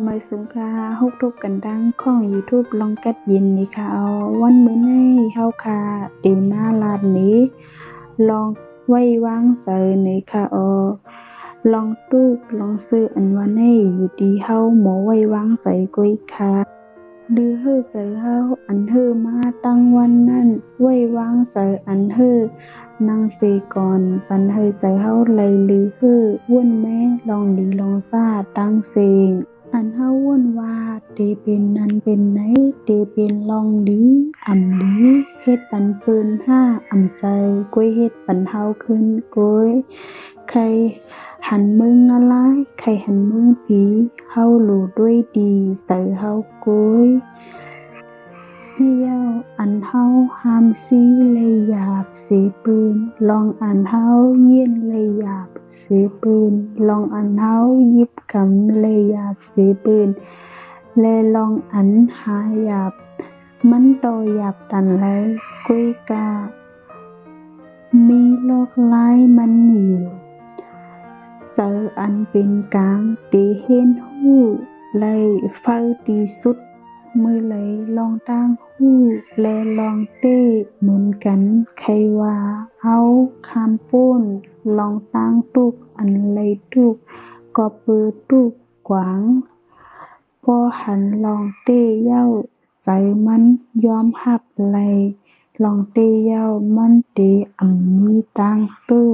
mới xứng ca hút thuốc cần đăngของ YouTube ลองกัดยินนี่ค่ะเอาวันมื้อนี้เฮาค่ะได้มาลาดนี้ลองไว้วางเสอนี่ค่ะลองตู้ลองซื้ออันว่านี้อยู่ดีเฮาหมอไว้วางใส่ก้อยค่ะดื้อฮื้อเจอเฮาอันฮื้อมาตั้งวันนั้นไว้วางใส่อันฮื้อนางเสก่อนปันฮื้อใจเฮาเลยลือฮื้อวุ่นแม่ลองดีลองซ่าตั้งเสงอันเฮาวุ่นว่าเตเป็นนั้นเป็นไหนเตเป็นลองดีอ่ำดีเฮ็ดปันปืนห้าอ่ำใจก้อยเฮ็ดปันเฮาขึ้นก้อยใครหันมึงอะไรใครหันมึงผีเฮารู้ด้วยดีใส่เฮาก้อยเหี้ยวอันเฮาห้ามซีเลยหยาบเสปืนลองอันเฮาเย็นเลยหยาบเสปืนลองอันเฮายิบกำเลยหยาบเสปืนแลลองอันหาหยาบมันโตหยาบตันแล้วกุ้ยกามีโลกหลายมันอยู่เจออันเป็นกลางตีเห็นหู้เลยเฝ้าตีสุดมือเลยลองตั้งหู้แลลองเต้เหมือนกันใครว่าเอาคำป้นลองตั้งตุกอันเลยตุกก็เปิดตุกกวางพอหันลองเต้เย้าใจมันยอมหับเลยลองเต้เย้ามันเตมีตั้งตู้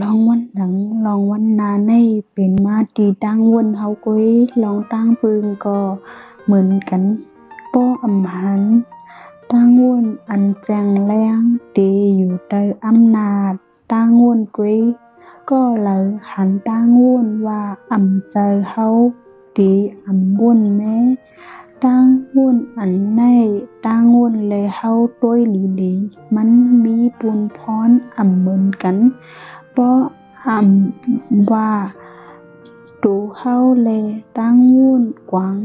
ลองวันหนังลองวันนาในเป็นมาตีตั้งวนเฮาก้อยลองตั้งปืนก็เหมือนกันป้ออำหันตั้งวนอันแจงแรงตีอยู่ใต้อำนาจตั้งวนก้อยก็เลยหันตั้งวนว่าอำใจเฮาตีอำวนแม้ตั้งวนอันในตั้งวนเลยเฮาต้วยหลีมันมีปุนพรอำเหมือนกันป้ออำว่าตูเฮาแลตั้งวุ่นกวาง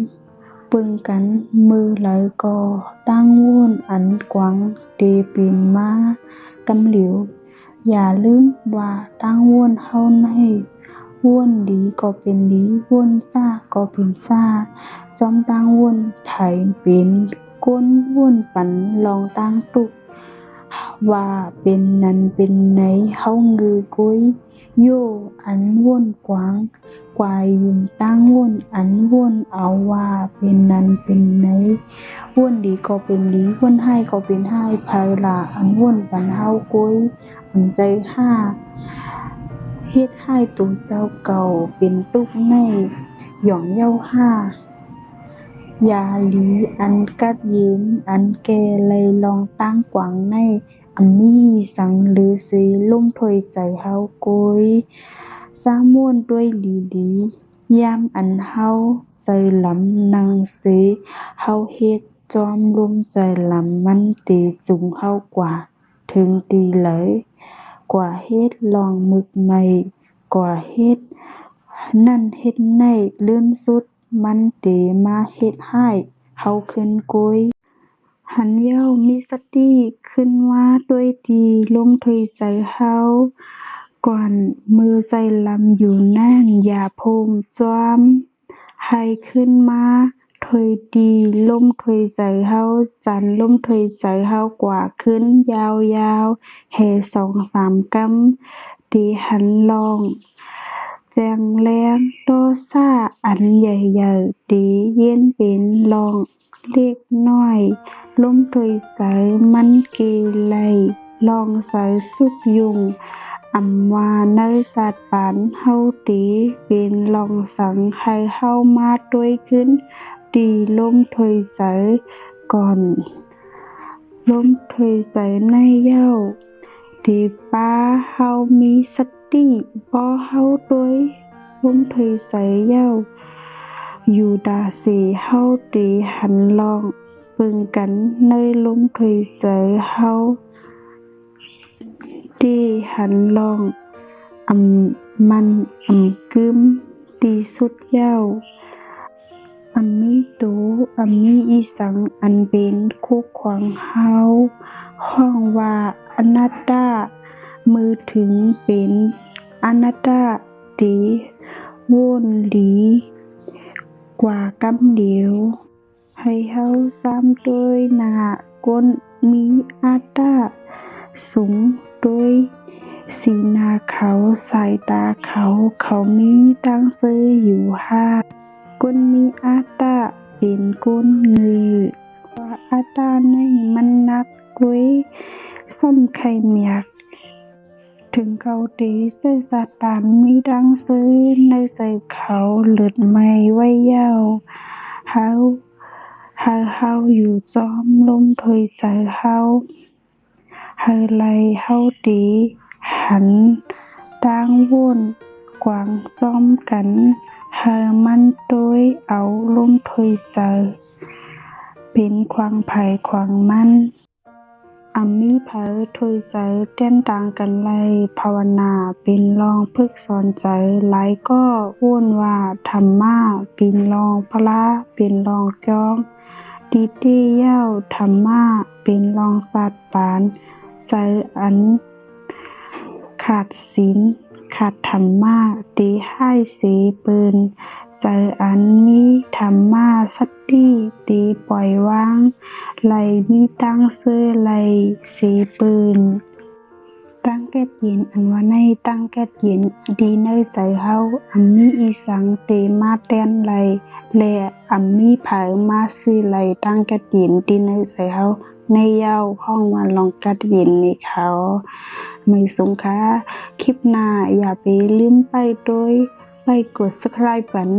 ปึงกันมือเลยก็ตั้งวุ่นอันกวางเตปีนมากำเหลียวอย่าลืมว่าตั้งวุ่นเฮาในวุ่นดีก็เป็นดีวุ่นซ่าก็เป็นซ่าซ้อมตั้งวุ่นไผเป็นก้นวุ่นปันลองตั้งตุกว่าเป็นนั้นเป็นไหนเฮางือกุ้ยโยอันว่นกวางกวายยุงตั้งว่นอันว่นเอาว่าเป็นนั้นเป็นไหนว่นดีก็เป็นดีว่นให้ก็เป็นให้ภายหลาอันว่นปันเฮากุ้ยอันใจห้าเฮ็ดให้ตัวเจ้าเก่าเป็นตุกในหย่องเย้าห้ายาหลีอันกัดเย็นอันแก่เลยลองตั้งกวางในมีสังหรือสีลุ่มถอยใจเฮาก้อยสาม่วนด้วยดียามอันเฮาใจลำนางสีเฮาเฮ็ดจอมลุ่มใจลำมันตีจุงเฮากว่าถึงตีเลยกว่าเฮ็ดลองมึกใหม่กว่าเฮ็ดนั่นเฮ็ดในลื่นสุดมันเตมาเฮ็ดให้เฮาขึ้นก้อยหันเย้ามีสติขึ้นว่าด้วยดีลมถอยใจเฮาก่อนมือใจลำอยู่นั่นอย่าพมจอมให้ขึ้นมาถอยดีลมถอยใจเฮาจันลมถอยใจเฮากว่าขึ้นยาวแห่2-3 กำดีหันลองแจงแรงโตซ่าอันใหญ่ๆดีเย็นเป็นลองเล็กน้อยลมถอยใจมันเกไลลองใส่สุกยุงอำว่าในสัตว์ปานเฮาตีเป็นลองสังให้เฮามาด้วยขึ้นดีลมถอยใจก่อนลมถอยใจในเย้าดีป้าเฮามีสติบ่เฮาด้วยลมถอยใจเย้าอยู่ดาเสเฮาตีหันลองปึงกันในลมถอยใจเฮาตีหันลองมันกึมตีสุดเย้ามีตูมีอีสังอันเป็นคู่ขวางเฮาห้องว่าอนัตตามือถึงเป็นอนัตตาตีวนหลี กว่ากำเดียวให้เฮาซ้ำด้วยหน้าก้นมีอาตาสูงด้วยสีหน้าเขาสายตาเขามีตั้งซื้ออยู่ห้าก้นมีอาตาเป็นก้นงือกว่าอาตาในมันนักก้วยส้มไข่เมียกถึงเขาตีเสื้อสาตานมีดังซื้อในใจเขาเลือดไม่ไว้เย้าเฮาอยู่จอมลมถอยใส่เฮาไล่เฮาตีหันต่างวนกวางจอมกันมันโดยเอาลมถอยใส่เป็นควางไผ่ควางมันมีเผอถอยใส่เต้นต่างกันไลภาวนาเป็นรองพึกสอนใจหลายก็อ้วนว่าธรรมะเป็นรองพระเป็นรองจ้องดีตี้เย้าธรรมะเป็นรองสัตว์ปานใส่อันขาดศีลขาดธรรมะตีให้เสปืนใส่อันมีธรรมะสัตติตีปล่อยวางไหลมีตั้งเสื้อไหลเสปืนตั้งแก๊สเย็นอันว่าในตั้งแก๊สเย็นดีในใจเฮามีอีสังเตมาแต้นไหลและมีเผามาซื้อไหลตั้งแก๊สเย็นดีในใจเฮาในเย้าห้องว่าลองแก๊สเย็นนี่เขาไม่สงค่ะคลิปหน้าอย่าไปลืมไปโดยไปกด subscribe กัน